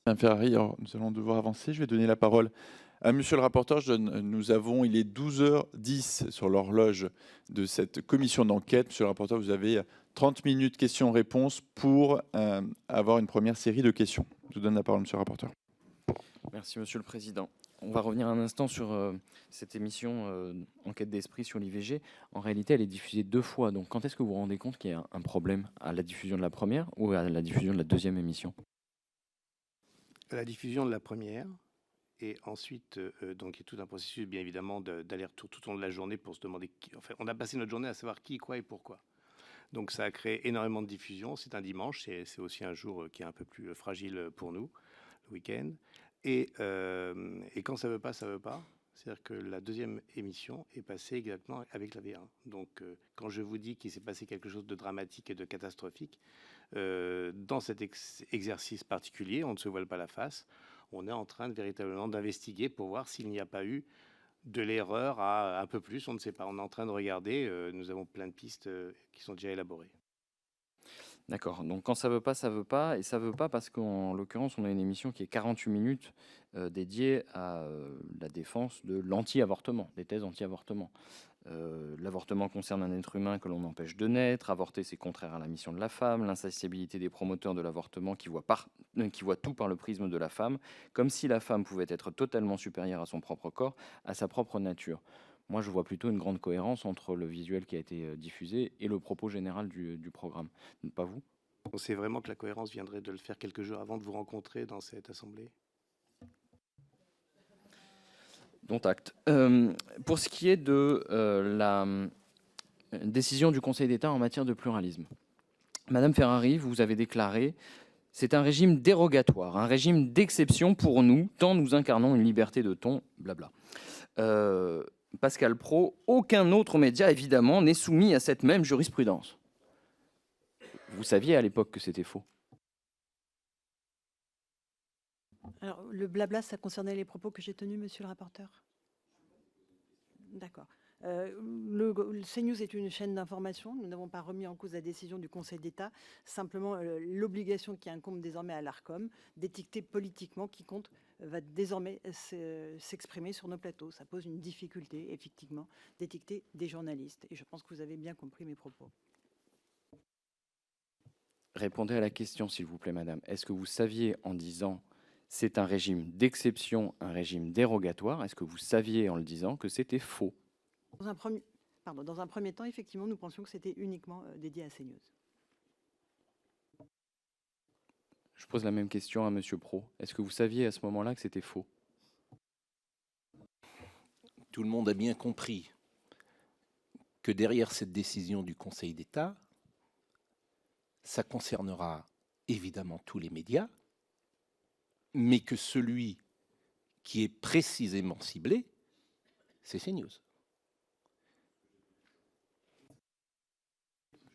Madame Ferrari, alors nous allons devoir avancer. Je vais donner la parole à monsieur le rapporteur. Il est 12h10 sur l'horloge de cette commission d'enquête. Monsieur le rapporteur, vous avez 30 minutes questions-réponses pour avoir une première série de questions. Je vous donne la parole, monsieur le rapporteur. Merci Monsieur le Président. On va revenir un instant sur cette émission Enquête d'esprit sur l'IVG. En réalité, elle est diffusée 2 fois. Donc quand est-ce que vous vous rendez compte qu'il y a un problème à la diffusion de la première ou à la diffusion de la deuxième émission? À la diffusion de la première, et ensuite, donc il y a tout un processus, bien évidemment, d'aller-retour tout au long de la journée pour se demander enfin, on a passé notre journée à savoir qui, quoi et pourquoi. Donc ça a créé énormément de diffusion. C'est un dimanche, c'est aussi un jour qui est un peu plus fragile pour nous, le week-end. Et quand ça veut pas, ça veut pas. C'est-à-dire que la deuxième émission est passée exactement avec la V1. Donc quand je vous dis qu'il s'est passé quelque chose de dramatique et de catastrophique, dans cet exercice particulier, on ne se voile pas la face. On est en train véritablement d'investiguer pour voir s'il n'y a pas eu de l'erreur à un peu plus, on ne sait pas. On est en train de regarder, nous avons plein de pistes qui sont déjà élaborées. D'accord. Donc quand ça veut pas, ça veut pas. Et ça veut pas parce qu'en l'occurrence, on a une émission qui est 48 minutes dédiée à la défense de l'anti-avortement, des thèses anti-avortement. L'avortement concerne un être humain que l'on empêche de naître. Avorter, c'est contraire à la mission de la femme. L'insaisissabilité des promoteurs de l'avortement qui voient tout par le prisme de la femme, comme si la femme pouvait être totalement supérieure à son propre corps, à sa propre nature. Moi, je vois plutôt une grande cohérence entre le visuel qui a été diffusé et le propos général du programme. Pas vous? On sait vraiment que la cohérence viendrait de le faire quelques jours avant de vous rencontrer dans cette assemblée. Dont acte. Pour ce qui est de la décision du Conseil d'État en matière de pluralisme, Madame Ferrari, vous avez déclaré: c'est un régime dérogatoire, un régime d'exception pour nous, tant nous incarnons une liberté de ton, blabla. Pascal Praud, aucun autre média, évidemment, n'est soumis à cette même jurisprudence. Vous saviez à l'époque que c'était faux? Alors, le blabla, ça concernait les propos que j'ai tenus, monsieur le rapporteur? D'accord. Le CNews est une chaîne d'information. Nous n'avons pas remis en cause la décision du Conseil d'État, simplement l'obligation qui incombe désormais à l'Arcom d'étiqueter politiquement quiconque va désormais s'exprimer sur nos plateaux. Ça pose une difficulté, effectivement, d'étiqueter des journalistes. Et je pense que vous avez bien compris mes propos. Répondez à la question, s'il vous plaît, madame. Est-ce que vous saviez, en disant c'est un régime d'exception, un régime dérogatoire, est-ce que vous saviez, en le disant, que c'était faux? Dans un premier temps, effectivement, nous pensions que c'était uniquement dédié à CNews. Je pose la même question à monsieur Praud. Est-ce que vous saviez à ce moment-là que c'était faux? Tout le monde a bien compris que derrière cette décision du Conseil d'État, ça concernera évidemment tous les médias, mais que celui qui est précisément ciblé, c'est CNews.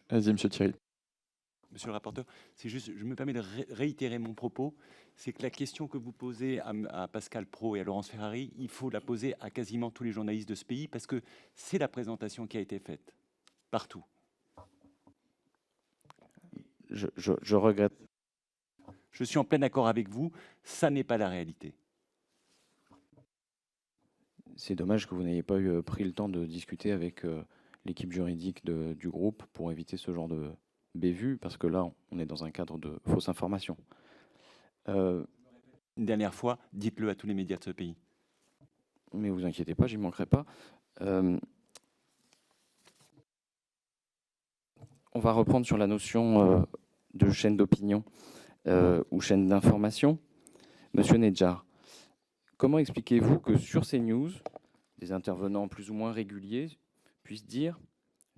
Vas-y, monsieur Thierry. Monsieur le rapporteur, c'est juste, je me permets de réitérer mon propos, c'est que la question que vous posez à Pascal Praud et à Laurence Ferrari, il faut la poser à quasiment tous les journalistes de ce pays, parce que c'est la présentation qui a été faite, partout. Je regrette. Je suis en plein accord avec vous, ça n'est pas la réalité. C'est dommage que vous n'ayez pas pris le temps de discuter avec l'équipe juridique du groupe pour éviter ce genre de bévue, parce que là, on est dans un cadre de fausse information. Une dernière fois, dites-le à tous les médias de ce pays. Mais vous inquiétez pas, j'y manquerai pas. On va reprendre sur la notion de chaîne d'opinion ou chaîne d'information. Monsieur Nedjar, comment expliquez-vous que sur CNews, des intervenants plus ou moins réguliers puissent dire,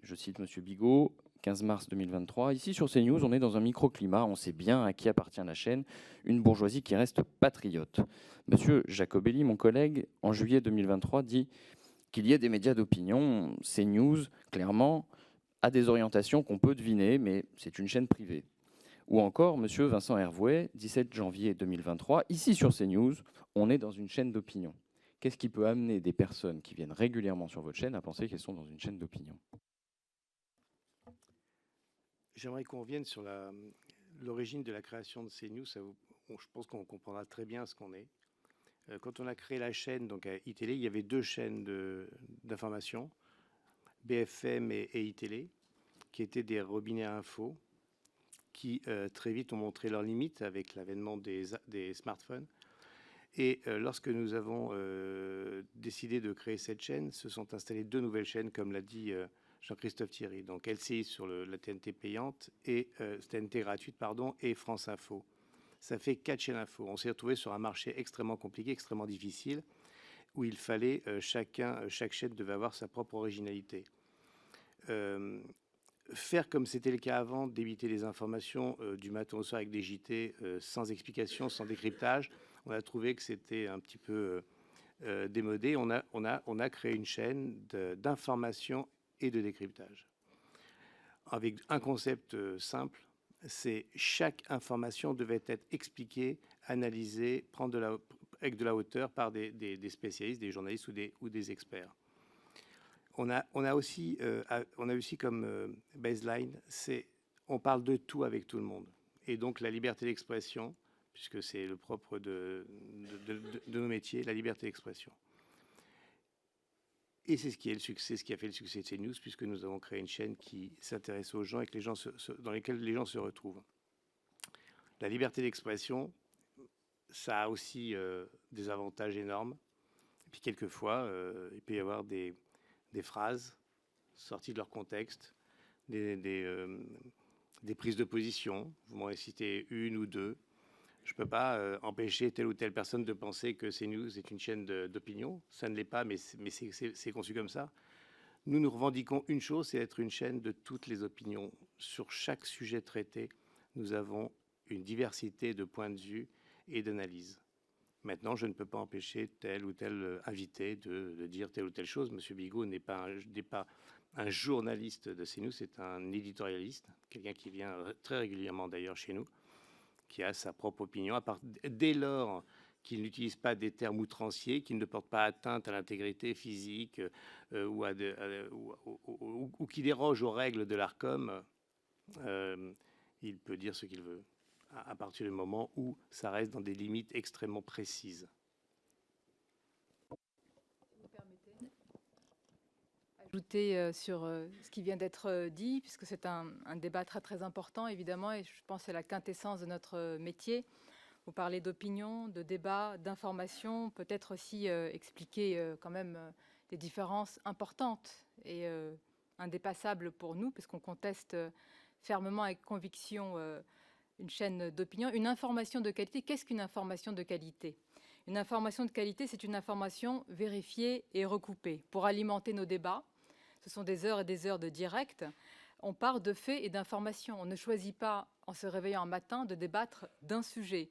je cite monsieur Bigot, 15 mars 2023, ici sur CNews, on est dans un microclimat, on sait bien à qui appartient la chaîne, une bourgeoisie qui reste patriote. Monsieur Jacobelli, mon collègue, en juillet 2023, dit qu'il y ait des médias d'opinion. CNews, clairement, a des orientations qu'on peut deviner, mais c'est une chaîne privée. Ou encore, monsieur Vincent Hervouet, 17 janvier 2023, ici sur CNews, on est dans une chaîne d'opinion. Qu'est-ce qui peut amener des personnes qui viennent régulièrement sur votre chaîne à penser qu'elles sont dans une chaîne d'opinion? J'aimerais qu'on revienne sur l'origine de la création de CNews. je pense qu'on comprendra très bien ce qu'on est. Quand on a créé la chaîne, donc à iTélé, il y avait 2 chaînes d'information, BFM et iTélé, qui étaient des robinets à infos, qui très vite ont montré leurs limites avec l'avènement des smartphones. Et lorsque nous avons décidé de créer cette chaîne, se sont installées 2 nouvelles chaînes, comme l'a dit Jean-Christophe Thierry. Donc LCI sur la TNT payante et TNT gratuite, pardon, et France Info. Ça fait 4 chaînes info. On s'est retrouvé sur un marché extrêmement compliqué, extrêmement difficile, où il fallait chaque chaîne devait avoir sa propre originalité. Faire comme c'était le cas avant, débiter les informations du matin au soir avec des JT sans explication, sans décryptage, on a trouvé que c'était un petit peu démodé. On a créé une chaîne d'information et de décryptage avec un concept simple, c'est chaque information devait être expliquée, analysée, avec de la hauteur par des spécialistes, des journalistes ou des experts. On a aussi comme baseline, on parle de tout avec tout le monde. Et donc la liberté d'expression, puisque c'est le propre de nos métiers, la liberté d'expression. Et c'est ce qui a fait le succès de CNews, puisque nous avons créé une chaîne qui s'intéresse aux gens et dans lesquels les gens se retrouvent. La liberté d'expression, ça a aussi des avantages énormes. Et puis quelquefois, il peut y avoir des phrases sorties de leur contexte, des prises de position. Vous m'en cité une ou deux. Je ne peux pas empêcher telle ou telle personne de penser que CNews est une chaîne d'opinion. Ça ne l'est pas, mais c'est conçu comme ça. Nous revendiquons une chose, c'est d'être une chaîne de toutes les opinions. Sur chaque sujet traité, nous avons une diversité de points de vue et d'analyse. Maintenant, je ne peux pas empêcher tel ou tel invité de dire telle ou telle chose. Monsieur Bigot n'est pas un journaliste de CNews, c'est un éditorialiste, quelqu'un qui vient très régulièrement d'ailleurs chez nous, qui a sa propre opinion, dès lors qu'il n'utilise pas des termes outranciers, qu'il ne porte pas atteinte à l'intégrité physique ou qui déroge aux règles de l'ARCOM, il peut dire ce qu'il veut, à partir du moment où ça reste dans des limites extrêmement précises. Vous permettez ajouter sur ce qui vient d'être dit, puisque c'est un débat très très important évidemment, et je pense que c'est la quintessence de notre métier. Vous parlez d'opinion, de débat, d'information, peut-être aussi expliquer quand même des différences importantes et indépassables pour nous, parce qu'on conteste fermement avec conviction une chaîne d'opinion. Une information de qualité, qu'est-ce qu'une information de qualité ? Une information de qualité, c'est une information vérifiée et recoupée pour alimenter nos débats. Ce sont des heures et des heures de direct. On part de faits et d'informations. On ne choisit pas, en se réveillant un matin, de débattre d'un sujet.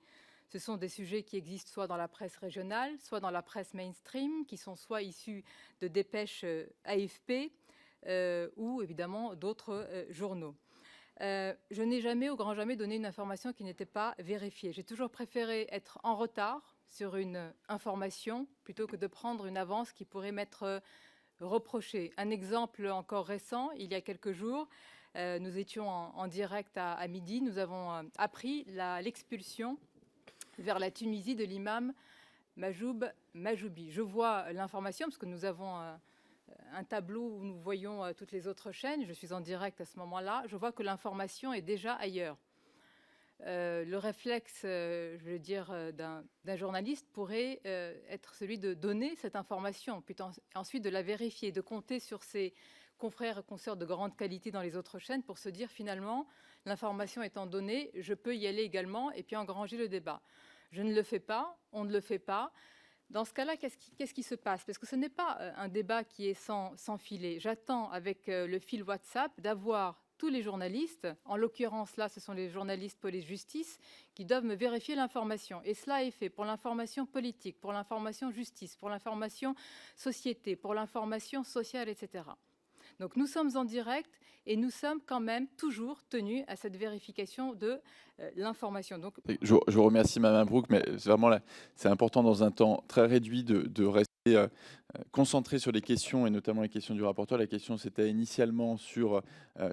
Ce sont des sujets qui existent soit dans la presse régionale, soit dans la presse mainstream, qui sont soit issus de dépêches AFP ou évidemment d'autres journaux. Je n'ai jamais, au grand jamais, donné une information qui n'était pas vérifiée. J'ai toujours préféré être en retard sur une information plutôt que de prendre une avance qui pourrait m'être reprochée. Un exemple encore récent, il y a quelques jours, nous étions en direct à midi, nous avons appris l'expulsion vers la Tunisie de l'imam Majoub Majoubi. Je vois l'information parce que nous avons un tableau où nous voyons toutes les autres chaînes. Je suis en direct à ce moment-là. Je vois que l'information est déjà ailleurs. Le réflexe, je veux dire, d'un journaliste pourrait être celui de donner cette information, puis ensuite de la vérifier, de compter sur ses confrères et consoeurs de grande qualité dans les autres chaînes pour se dire finalement, l'information étant donnée, je peux y aller également et puis engranger le débat. Je ne le fais pas, on ne le fait pas. Dans ce cas-là, qu'est-ce qui se passe? Parce que ce n'est pas un débat qui est sans filet. J'attends avec le fil WhatsApp d'avoir tous les journalistes, en l'occurrence là, ce sont les journalistes police-justice, qui doivent me vérifier l'information. Et cela est fait pour l'information politique, pour l'information justice, pour l'information société, pour l'information sociale, etc. Donc nous sommes en direct et nous sommes quand même toujours tenus à cette vérification de l'information. Donc, je vous remercie, Mme Brooke, mais vraiment là, c'est important dans un temps très réduit de rester concentré sur les questions et notamment les questions du rapporteur. La question c'était initialement sur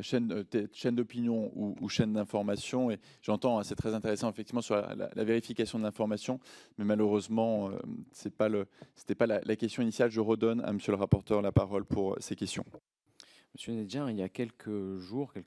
chaîne d'opinion ou chaîne d'information, et j'entends, c'est très intéressant effectivement sur la vérification de l'information, mais malheureusement c'était pas la question initiale. Je redonne à monsieur le rapporteur la parole pour ces questions. Monsieur Nedjar, il y a quelques jours,